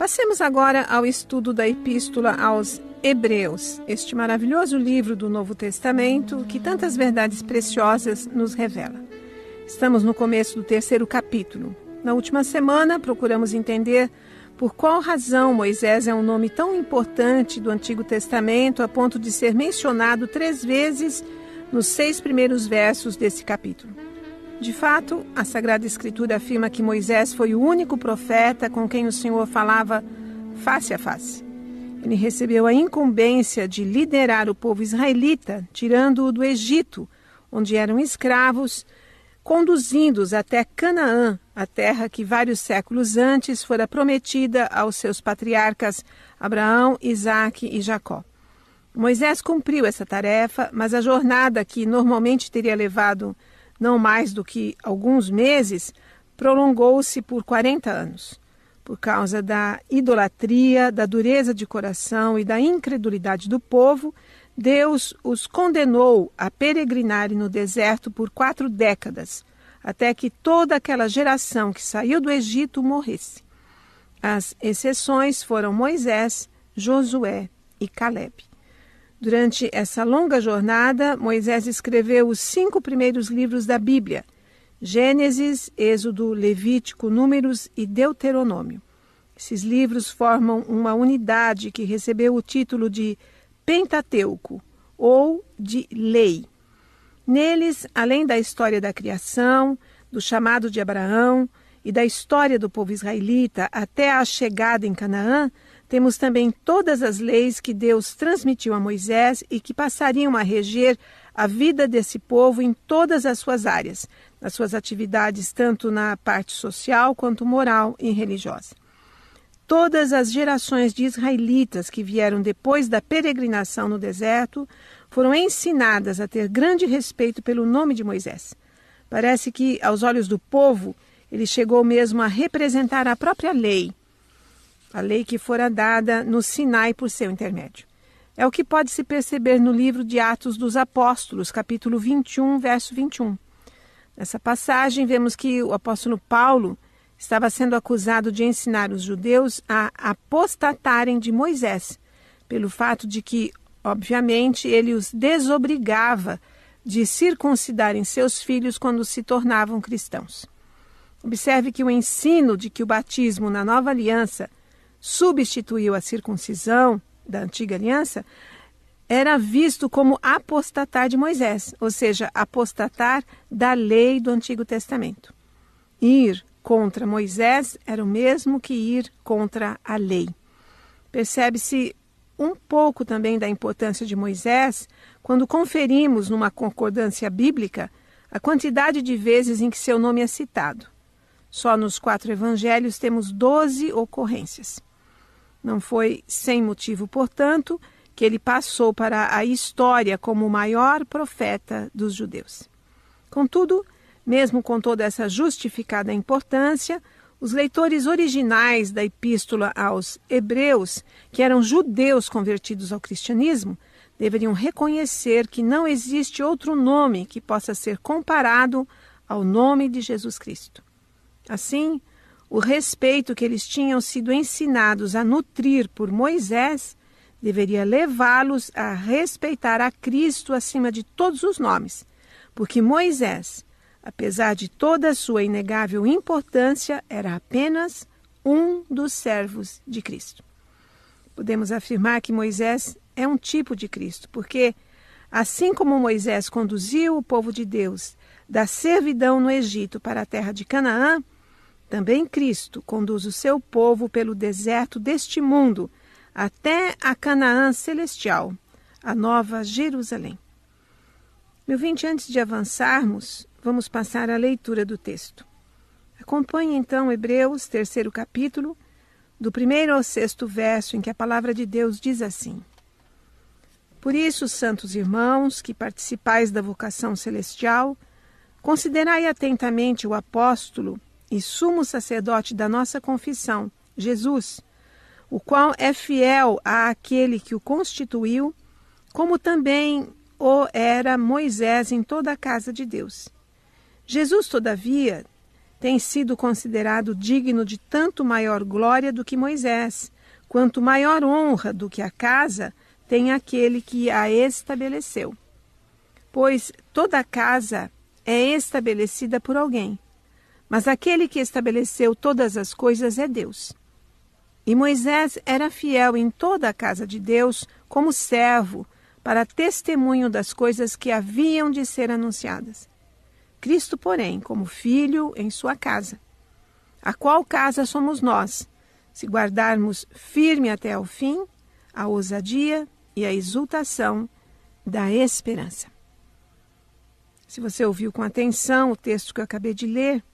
Passemos agora ao estudo da Epístola aos Hebreus, este maravilhoso livro do Novo Testamento que tantas verdades preciosas nos revela. Estamos no começo do 3º capítulo. Na última semana, procuramos entender por qual razão Moisés é um nome tão importante do Antigo Testamento a ponto de ser mencionado 3 vezes nos 6 primeiros versos desse capítulo. De fato, a Sagrada Escritura afirma que Moisés foi o único profeta com quem o Senhor falava face a face. Ele recebeu a incumbência de liderar o povo israelita, tirando-o do Egito, onde eram escravos, conduzindo-os até Canaã, a terra que vários séculos antes fora prometida aos seus patriarcas Abraão, Isaque e Jacó. Moisés cumpriu essa tarefa, mas a jornada, que normalmente teria levado não mais do que alguns meses, prolongou-se por 40 anos. Por causa da idolatria, da dureza de coração e da incredulidade do povo, Deus os condenou a peregrinarem no deserto por 4 décadas, até que toda aquela geração que saiu do Egito morresse. As exceções foram Moisés, Josué e Caleb. Durante essa longa jornada, Moisés escreveu os 5 primeiros livros da Bíblia: Gênesis, Êxodo, Levítico, Números e Deuteronômio. Esses livros formam uma unidade que recebeu o título de Pentateuco, ou de Lei. Neles, além da história da criação, do chamado de Abraão e da história do povo israelita até a chegada em Canaã, temos também todas as leis que Deus transmitiu a Moisés e que passariam a reger a vida desse povo em todas as suas áreas, nas suas atividades tanto na parte social quanto moral e religiosa. Todas as gerações de israelitas que vieram depois da peregrinação no deserto foram ensinadas a ter grande respeito pelo nome de Moisés. Parece que, aos olhos do povo, ele chegou mesmo a representar a própria lei, a lei que fora dada no Sinai por seu intermédio. É o que pode se perceber no livro de Atos dos Apóstolos, capítulo 21, verso 21. Nessa passagem, vemos que o apóstolo Paulo estava sendo acusado de ensinar os judeus a apostatarem de Moisés, pelo fato de que, obviamente, ele os desobrigava de circuncidarem seus filhos quando se tornavam cristãos. Observe que o ensino de que o batismo na nova aliança substituiu a circuncisão da antiga aliança era visto como apostatar de Moisés, ou seja, apostatar da lei do Antigo Testamento. Ir contra Moisés era o mesmo que ir contra a lei. Percebe-se um pouco também da importância de Moisés quando conferimos numa concordância bíblica a quantidade de vezes em que seu nome é citado. Só nos 4 evangelhos temos 12 ocorrências. Não foi sem motivo, portanto, que ele passou para a história como o maior profeta dos judeus. Contudo, mesmo com toda essa justificada importância, os leitores originais da Epístola aos Hebreus, que eram judeus convertidos ao cristianismo, deveriam reconhecer que não existe outro nome que possa ser comparado ao nome de Jesus Cristo. Assim, o respeito que eles tinham sido ensinados a nutrir por Moisés deveria levá-los a respeitar a Cristo acima de todos os nomes, porque Moisés, apesar de toda a sua inegável importância, era apenas um dos servos de Cristo. Podemos afirmar que Moisés é um tipo de Cristo, porque, assim como Moisés conduziu o povo de Deus da servidão no Egito para a terra de Canaã, também Cristo conduz o seu povo pelo deserto deste mundo até a Canaã celestial, a Nova Jerusalém. Meu ouvinte, antes de avançarmos, vamos passar à leitura do texto. Acompanhe então Hebreus, 3º capítulo, do 1º ao 6º verso, em que a palavra de Deus diz assim: Por isso, santos irmãos, que participais da vocação celestial, considerai atentamente o apóstolo e sumo sacerdote da nossa confissão, Jesus, o qual é fiel àquele que o constituiu, como também o era Moisés em toda a casa de Deus. Jesus, todavia, tem sido considerado digno de tanto maior glória do que Moisés, quanto maior honra do que a casa tem aquele que a estabeleceu. Pois toda a casa é estabelecida por alguém, mas aquele que estabeleceu todas as coisas é Deus. E Moisés era fiel em toda a casa de Deus como servo, para testemunho das coisas que haviam de ser anunciadas. Cristo, porém, como filho em sua casa, a qual casa somos nós, se guardarmos firme até ao fim a ousadia e a exultação da esperança. Se você ouviu com atenção o texto que eu acabei de ler,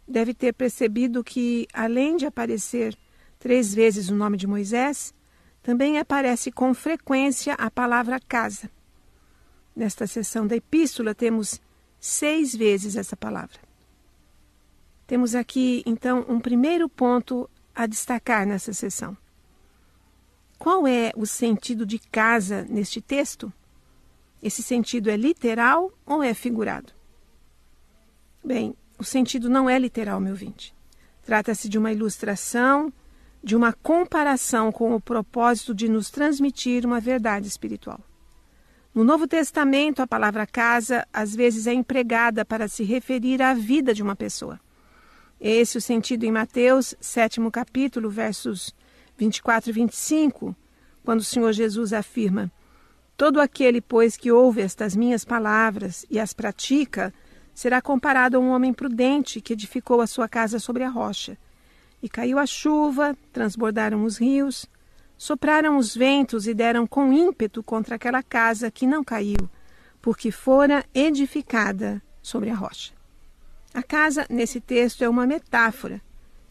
deve ter percebido que, além de aparecer 3 vezes o nome de Moisés, também aparece com frequência a palavra casa. Nesta seção da epístola temos 6 vezes essa palavra. Temos aqui, então, um primeiro ponto a destacar nessa seção. Qual é o sentido de casa neste texto? Esse sentido é literal ou é figurado? Bem, o sentido não é literal, meu ouvinte. Trata-se de uma ilustração, de uma comparação com o propósito de nos transmitir uma verdade espiritual. No Novo Testamento, a palavra casa às vezes é empregada para se referir à vida de uma pessoa. Esse é o sentido em Mateus, 7º capítulo, versos 24 e 25, quando o Senhor Jesus afirma: todo aquele, pois, que ouve estas minhas palavras e as pratica, será comparado a um homem prudente que edificou a sua casa sobre a rocha. E caiu a chuva, transbordaram os rios, sopraram os ventos e deram com ímpeto contra aquela casa que não caiu, porque fora edificada sobre a rocha. A casa, nesse texto, é uma metáfora.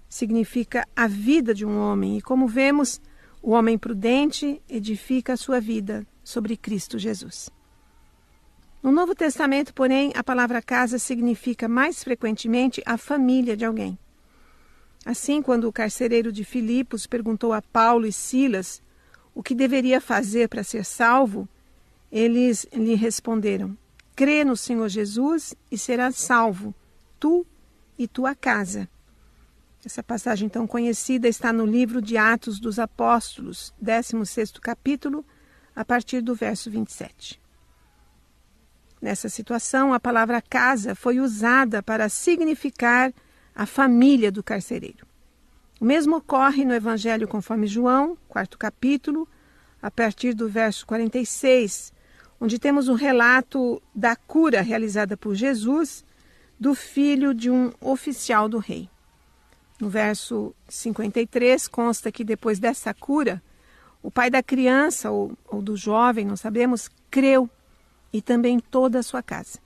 Significa a vida de um homem e, como vemos, o homem prudente edifica a sua vida sobre Cristo Jesus. No Novo Testamento, porém, a palavra casa significa mais frequentemente a família de alguém. Assim, quando o carcereiro de Filipos perguntou a Paulo e Silas o que deveria fazer para ser salvo, eles lhe responderam: crê no Senhor Jesus e serás salvo, tu e tua casa. Essa passagem tão conhecida está no livro de Atos dos Apóstolos, 16º capítulo, a partir do verso 27. Nessa situação, a palavra casa foi usada para significar a família do carcereiro. O mesmo ocorre no Evangelho conforme João, 4º capítulo, a partir do verso 46, onde temos um relato da cura realizada por Jesus do filho de um oficial do rei. No verso 53, consta que depois dessa cura, o pai da criança ou do jovem, não sabemos, creu, e também toda a sua casa.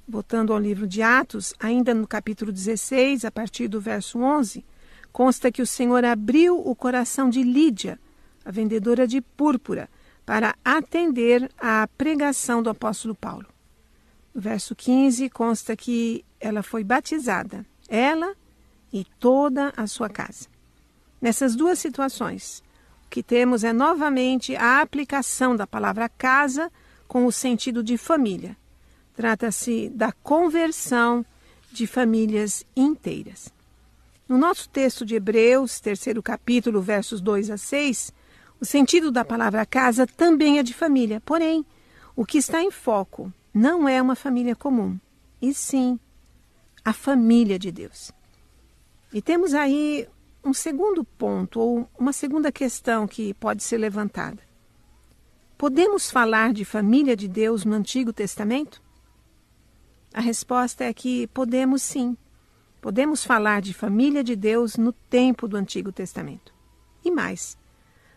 Voltando ao livro de Atos, ainda no capítulo 16, a partir do verso 11, consta que o Senhor abriu o coração de Lídia, a vendedora de púrpura, para atender à pregação do apóstolo Paulo. No verso 15, consta que ela foi batizada, ela e toda a sua casa. Nessas duas situações, o que temos é novamente a aplicação da palavra casa com o sentido de família. Trata-se da conversão de famílias inteiras. No nosso texto de Hebreus, 3º capítulo, versos 2 a 6, o sentido da palavra casa também é de família. Porém, o que está em foco não é uma família comum, e sim a família de Deus. E temos aí um segundo ponto, ou uma segunda questão que pode ser levantada. Podemos falar de família de Deus no Antigo Testamento? A resposta é que podemos sim. Podemos falar de família de Deus no tempo do Antigo Testamento. E mais,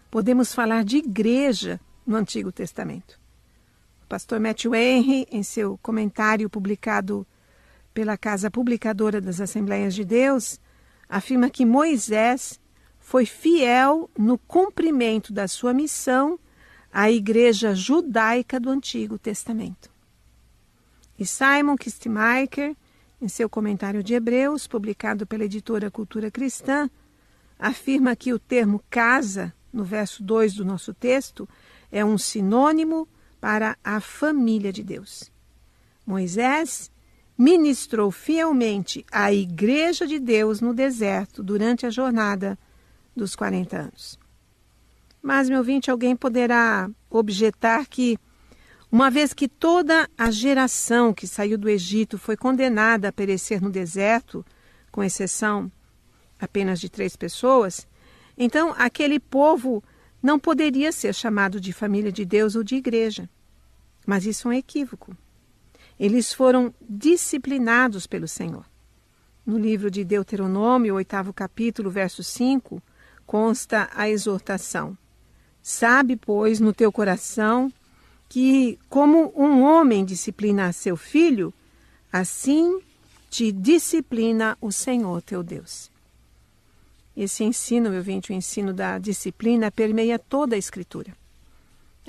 podemos falar de igreja no Antigo Testamento. O pastor Matthew Henry, em seu comentário publicado pela Casa Publicadora das Assembleias de Deus, afirma que Moisés foi fiel no cumprimento da sua missão à igreja judaica do Antigo Testamento. E Simon Kistemaker, em seu comentário de Hebreus, publicado pela editora Cultura Cristã, afirma que o termo casa, no verso 2 do nosso texto, é um sinônimo para a família de Deus. Moisés ministrou fielmente à Igreja de Deus no deserto durante a jornada dos 40 anos. Mas, meu ouvinte, alguém poderá objetar que, uma vez que toda a geração que saiu do Egito foi condenada a perecer no deserto, com exceção apenas de 3 pessoas, então aquele povo não poderia ser chamado de família de Deus ou de igreja. Mas isso é um equívoco. Eles foram disciplinados pelo Senhor. No livro de Deuteronômio, 8º capítulo, verso 5, consta a exortação: sabe, pois, no teu coração que, como um homem disciplina a seu filho, assim te disciplina o Senhor teu Deus. Esse ensino, meu ouvinte, o ensino da disciplina, permeia toda a Escritura.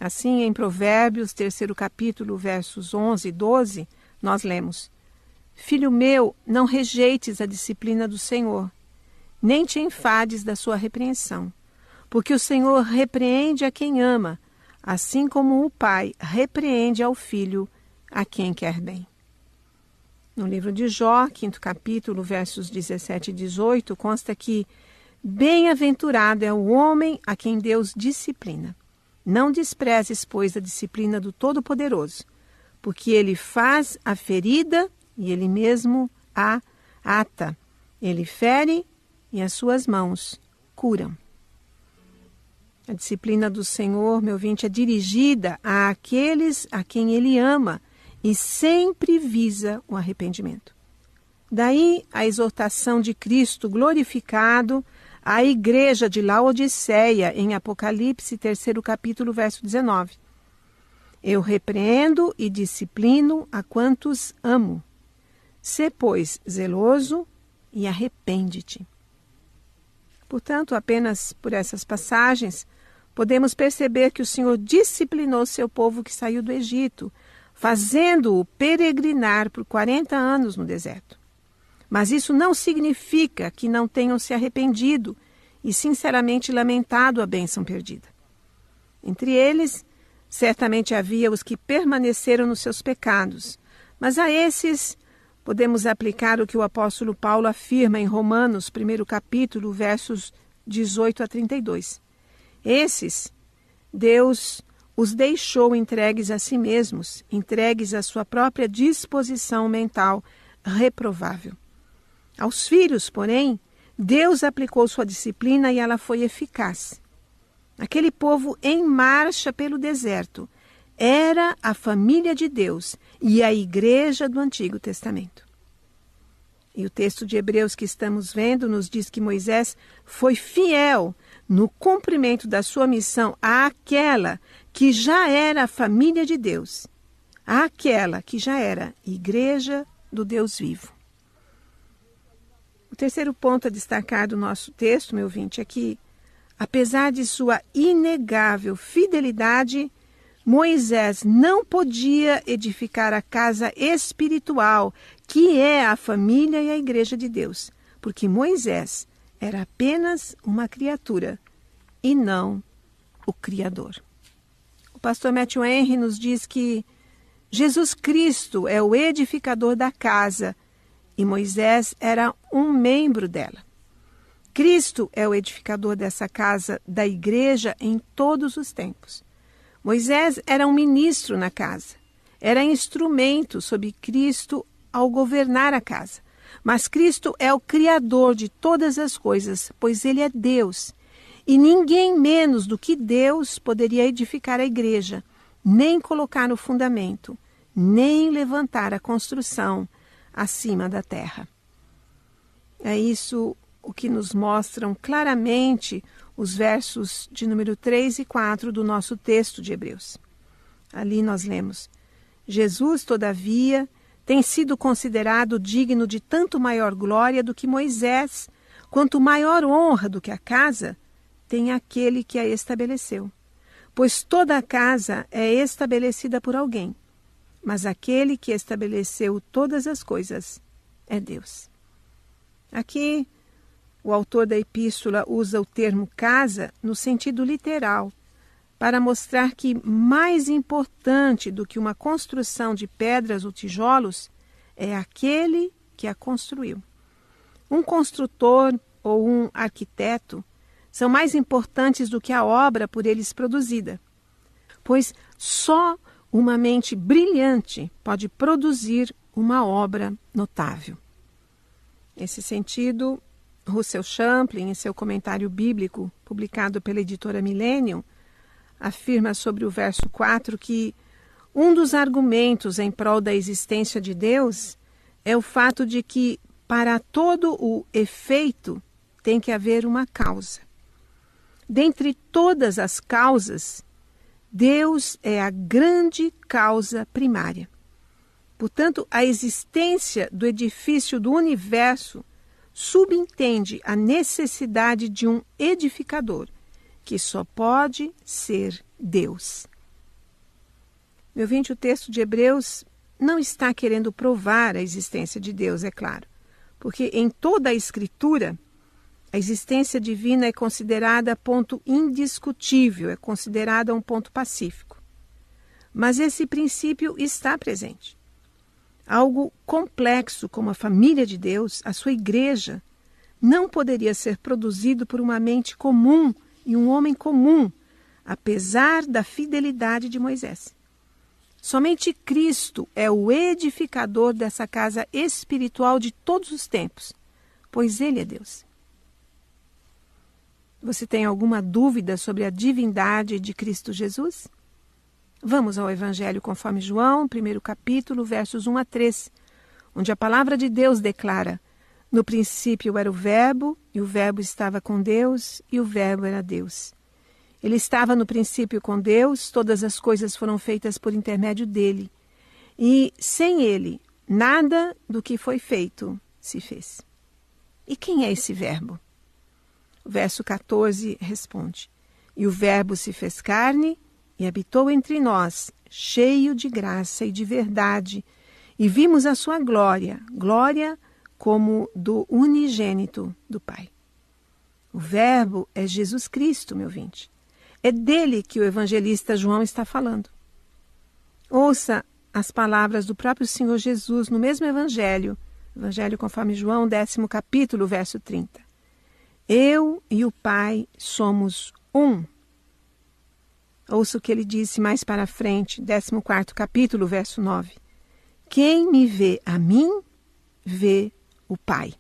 Assim, em Provérbios, 3º capítulo, versos 11 e 12, nós lemos: filho meu, não rejeites a disciplina do Senhor, nem te enfades da sua repreensão, porque o Senhor repreende a quem ama, assim como o pai repreende ao filho a quem quer bem. No livro de Jó, 5º capítulo, versos 17 e 18, consta que bem-aventurado é o homem a quem Deus disciplina. Não desprezes, pois, a disciplina do Todo-Poderoso, porque ele faz a ferida e ele mesmo a ata. Ele fere e as suas mãos curam. A disciplina do Senhor, meu ouvinte, é dirigida àqueles a quem ele ama e sempre visa o arrependimento. Daí a exortação de Cristo glorificado à igreja de Laodiceia, em Apocalipse, 3º capítulo, verso 19. Eu repreendo e disciplino a quantos amo. Sê, pois, zeloso e arrepende-te. Portanto, apenas por essas passagens, podemos perceber que o Senhor disciplinou seu povo que saiu do Egito, fazendo-o peregrinar por 40 anos no deserto. Mas isso não significa que não tenham se arrependido e sinceramente lamentado a bênção perdida. Entre eles, certamente havia os que permaneceram nos seus pecados, mas a esses podemos aplicar o que o apóstolo Paulo afirma em Romanos, 1º capítulo, versos 18 a 32. Esses, Deus os deixou entregues a si mesmos, entregues à sua própria disposição mental reprovável. Aos filhos, porém, Deus aplicou sua disciplina e ela foi eficaz. Aquele povo em marcha pelo deserto era a família de Deus e a igreja do Antigo Testamento. E o texto de Hebreus que estamos vendo nos diz que Moisés foi fiel no cumprimento da sua missão àquela que já era a família de Deus, àquela que já era igreja do Deus vivo. O terceiro ponto a destacar do nosso texto, meu ouvinte, é que, apesar de sua inegável fidelidade, Moisés não podia edificar a casa espiritual, que é a família e a igreja de Deus, porque Moisés era apenas uma criatura e não o Criador. O pastor Matthew Henry nos diz que Jesus Cristo é o edificador da casa e Moisés era um membro dela. Cristo é o edificador dessa casa da igreja em todos os tempos. Moisés era um ministro na casa, era instrumento sob Cristo ao governar a casa. Mas Cristo é o Criador de todas as coisas, pois Ele é Deus. E ninguém menos do que Deus poderia edificar a igreja, nem colocar o fundamento, nem levantar a construção acima da terra. É isso o que nos mostram claramente os versos de número 3 e 4 do nosso texto de Hebreus. Ali nós lemos: Jesus, todavia, tem sido considerado digno de tanto maior glória do que Moisés, quanto maior honra do que a casa tem aquele que a estabeleceu. Pois toda a casa é estabelecida por alguém, mas aquele que estabeleceu todas as coisas é Deus. Aqui, o autor da epístola usa o termo casa no sentido literal, para mostrar que mais importante do que uma construção de pedras ou tijolos é aquele que a construiu. Um construtor ou um arquiteto são mais importantes do que a obra por eles produzida, pois só uma mente brilhante pode produzir uma obra notável. Nesse sentido, Russell Champlin, em seu comentário bíblico, publicado pela editora Millennium, afirma sobre o verso 4 que um dos argumentos em prol da existência de Deus é o fato de que, para todo o efeito, tem que haver uma causa. Dentre todas as causas, Deus é a grande causa primária. Portanto, a existência do edifício do universo subentende a necessidade de um edificador, que só pode ser Deus. Meu ouvinte, o texto de Hebreus não está querendo provar a existência de Deus, é claro, porque em toda a Escritura, a existência divina é considerada ponto indiscutível, é considerada um ponto pacífico. Mas esse princípio está presente. Algo complexo como a família de Deus, a sua igreja, não poderia ser produzido por uma mente comum e um homem comum, apesar da fidelidade de Moisés. Somente Cristo é o edificador dessa casa espiritual de todos os tempos, pois Ele é Deus. Você tem alguma dúvida sobre a divindade de Cristo Jesus? Vamos ao Evangelho conforme João, 1º capítulo, versos 1 a 3, onde a palavra de Deus declara: no princípio era o Verbo, e o Verbo estava com Deus, e o Verbo era Deus. Ele estava no princípio com Deus, todas as coisas foram feitas por intermédio dele, e sem ele, nada do que foi feito se fez. E quem é esse Verbo? O verso 14 responde: e o Verbo se fez carne e habitou entre nós, cheio de graça e de verdade, e vimos a sua glória, glória como do unigênito do Pai. O Verbo é Jesus Cristo, meu ouvinte. É dele que o evangelista João está falando. Ouça as palavras do próprio Senhor Jesus no mesmo Evangelho, Evangelho conforme João, 10º capítulo, verso 30. Eu e o Pai somos um. Ouça o que ele disse mais para frente, 14º capítulo, verso 9. Quem me vê a mim, vê o Pai.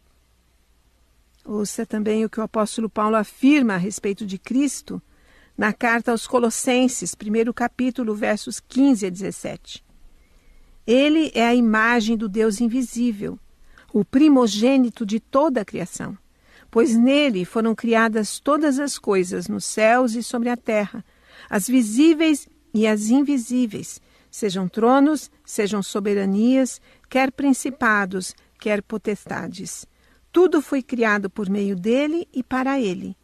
Ouça também o que o apóstolo Paulo afirma a respeito de Cristo na carta aos Colossenses, 1º capítulo, versos 15 a 17. Ele é a imagem do Deus invisível, o primogênito de toda a criação, pois nele foram criadas todas as coisas nos céus e sobre a terra, as visíveis e as invisíveis, sejam tronos, sejam soberanias, quer principados, quer potestades. Tudo foi criado por meio dele e para ele.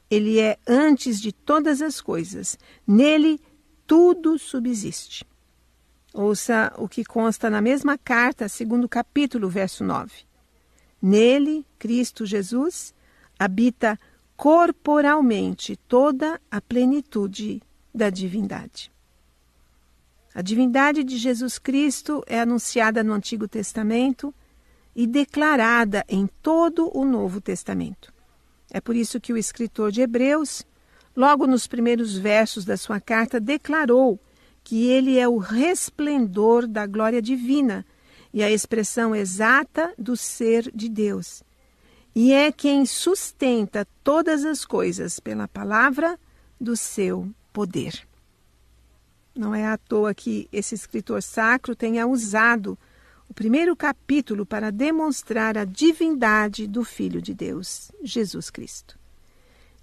Ele é antes de todas as coisas. Nele tudo subsiste. Ouça o que consta na mesma carta, 2º capítulo, verso 9. Nele, Cristo Jesus, habita corporalmente toda a plenitude da divindade. A divindade de Jesus Cristo é anunciada no Antigo Testamento e declarada em todo o Novo Testamento. É por isso que o escritor de Hebreus, logo nos primeiros versos da sua carta, declarou que ele é o resplendor da glória divina e a expressão exata do ser de Deus. E é quem sustenta todas as coisas pela palavra do seu poder. Não é à toa que esse escritor sacro tenha usado o 1º capítulo para demonstrar a divindade do Filho de Deus, Jesus Cristo.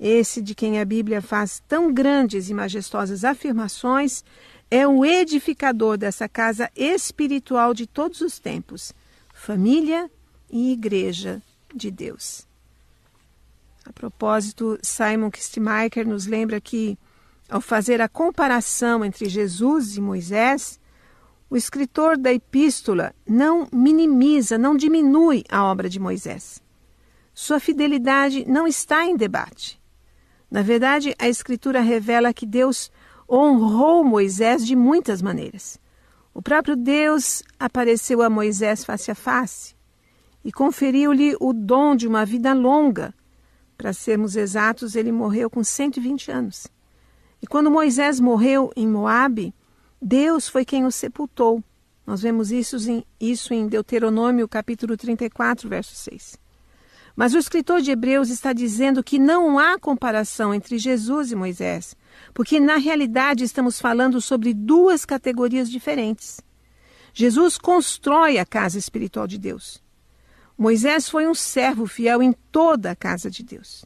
Esse de quem a Bíblia faz tão grandes e majestosas afirmações é o edificador dessa casa espiritual de todos os tempos, família e igreja de Deus. A propósito, Simon Kistemaker nos lembra que, ao fazer a comparação entre Jesus e Moisés, o escritor da epístola não minimiza, não diminui a obra de Moisés. Sua fidelidade não está em debate. Na verdade, a Escritura revela que Deus honrou Moisés de muitas maneiras. O próprio Deus apareceu a Moisés face a face e conferiu-lhe o dom de uma vida longa. Para sermos exatos, ele morreu com 120 anos. E quando Moisés morreu em Moabe, Deus foi quem o sepultou. Nós vemos isso em Deuteronômio capítulo 34, verso 6. Mas o escritor de Hebreus está dizendo que não há comparação entre Jesus e Moisés, porque na realidade estamos falando sobre duas categorias diferentes. Jesus constrói a casa espiritual de Deus. Moisés foi um servo fiel em toda a casa de Deus.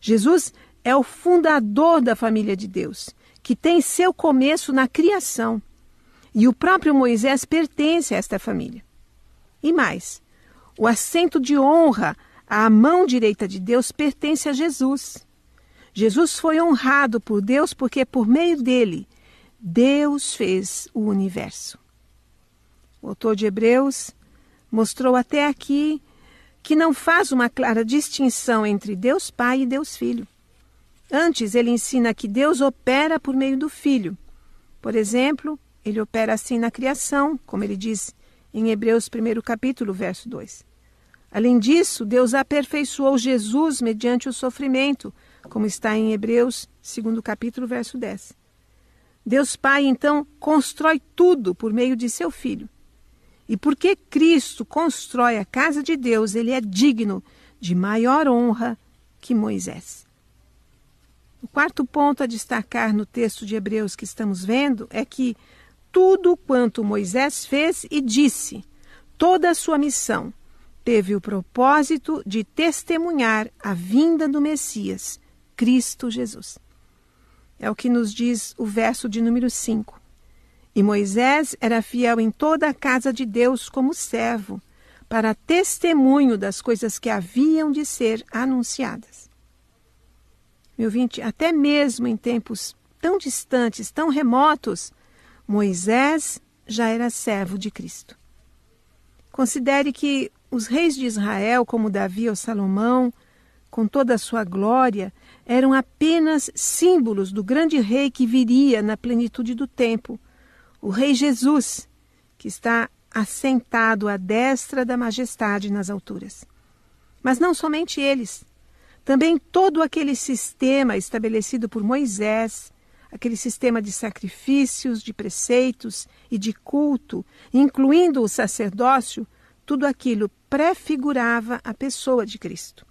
Jesus é o fundador da família de Deus, que tem seu começo na criação. E o próprio Moisés pertence a esta família. E mais, o assento de honra à mão direita de Deus pertence a Jesus. Jesus foi honrado por Deus porque, por meio dele, Deus fez o universo. O autor de Hebreus mostrou até aqui que não faz uma clara distinção entre Deus Pai e Deus Filho. Antes, ele ensina que Deus opera por meio do Filho. Por exemplo, ele opera assim na criação, como ele diz em Hebreus 1 capítulo, verso 2. Além disso, Deus aperfeiçoou Jesus mediante o sofrimento, como está em Hebreus 2 capítulo, verso 10. Deus Pai, então, constrói tudo por meio de seu Filho. E porque Cristo constrói a casa de Deus, ele é digno de maior honra que Moisés. O quarto ponto a destacar no texto de Hebreus que estamos vendo é que tudo quanto Moisés fez e disse, toda a sua missão, teve o propósito de testemunhar a vinda do Messias, Cristo Jesus. É o que nos diz o verso de número 5. E Moisés era fiel em toda a casa de Deus como servo, para testemunho das coisas que haviam de ser anunciadas. Meu ouvinte, até mesmo em tempos tão distantes, tão remotos, Moisés já era servo de Cristo. Considere que os reis de Israel, como Davi ou Salomão, com toda a sua glória, eram apenas símbolos do grande rei que viria na plenitude do tempo, o rei Jesus, que está assentado à destra da majestade nas alturas. Mas não somente eles. Também todo aquele sistema estabelecido por Moisés, aquele sistema de sacrifícios, de preceitos e de culto, incluindo o sacerdócio, tudo aquilo prefigurava a pessoa de Cristo.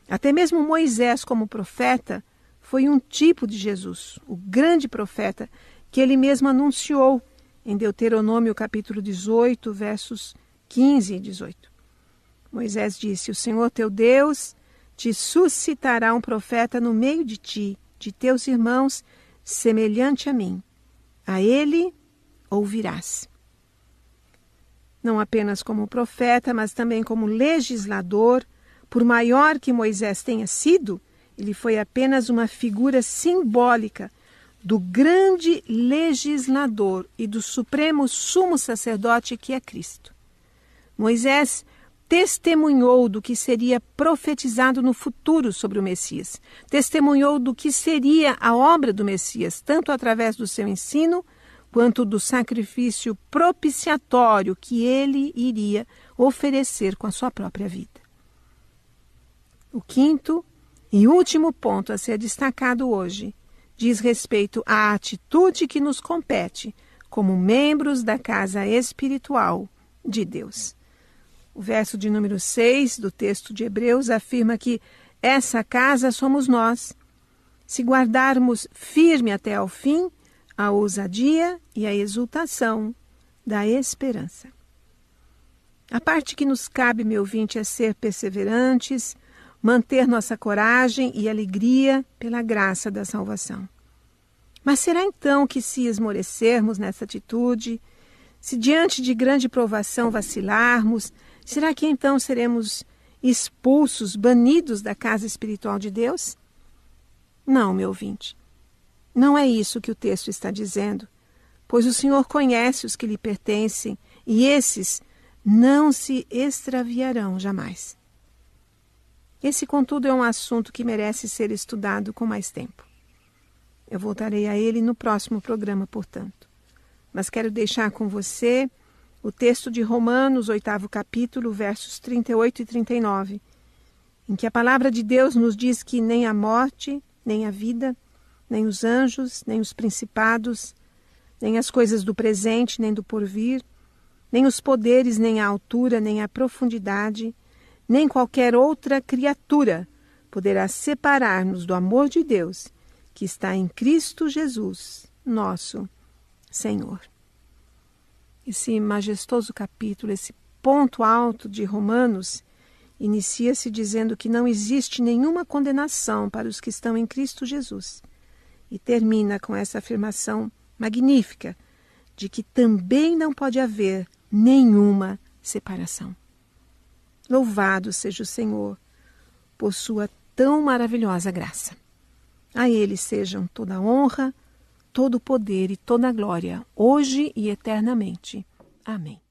Até mesmo Moisés, como profeta, foi um tipo de Jesus, o grande profeta, que ele mesmo anunciou em Deuteronômio capítulo 18, versos 15 e 18. Moisés disse: o Senhor teu Deus te suscitará um profeta no meio de ti, de teus irmãos, semelhante a mim. A ele ouvirás. Não apenas como profeta, mas também como legislador, por maior que Moisés tenha sido, ele foi apenas uma figura simbólica do grande legislador e do supremo sumo sacerdote que é Cristo. Moisés testemunhou do que seria profetizado no futuro sobre o Messias. Testemunhou do que seria a obra do Messias, tanto através do seu ensino, quanto do sacrifício propiciatório que ele iria oferecer com a sua própria vida. O quinto e último ponto a ser destacado hoje diz respeito à atitude que nos compete como membros da casa espiritual de Deus. O verso de número 6 do texto de Hebreus afirma que essa casa somos nós, se guardarmos firme até ao fim a ousadia e a exultação da esperança. A parte que nos cabe, meu ouvinte, é ser perseverantes, manter nossa coragem e alegria pela graça da salvação. Mas será então que, se esmorecermos nessa atitude, se diante de grande provação vacilarmos, será que então seremos expulsos, banidos da casa espiritual de Deus? Não, meu ouvinte. Não é isso que o texto está dizendo, pois o Senhor conhece os que lhe pertencem e esses não se extraviarão jamais. Esse, contudo, é um assunto que merece ser estudado com mais tempo. Eu voltarei a ele no próximo programa, portanto. mas quero deixar com você o texto de Romanos, 8º capítulo, versos 38 e 39, em que a palavra de Deus nos diz que nem a morte, nem a vida, nem os anjos, nem os principados, nem as coisas do presente, nem do porvir, nem os poderes, nem a altura, nem a profundidade, nem qualquer outra criatura poderá separar-nos do amor de Deus, que está em Cristo Jesus, nosso Senhor. Esse majestoso capítulo, esse ponto alto de Romanos, inicia-se dizendo que não existe nenhuma condenação para os que estão em Cristo Jesus. E termina com essa afirmação magnífica de que também não pode haver nenhuma separação. Louvado seja o Senhor por sua tão maravilhosa graça. A Ele sejam toda a honra, todo o poder e toda a glória, hoje e eternamente. Amém.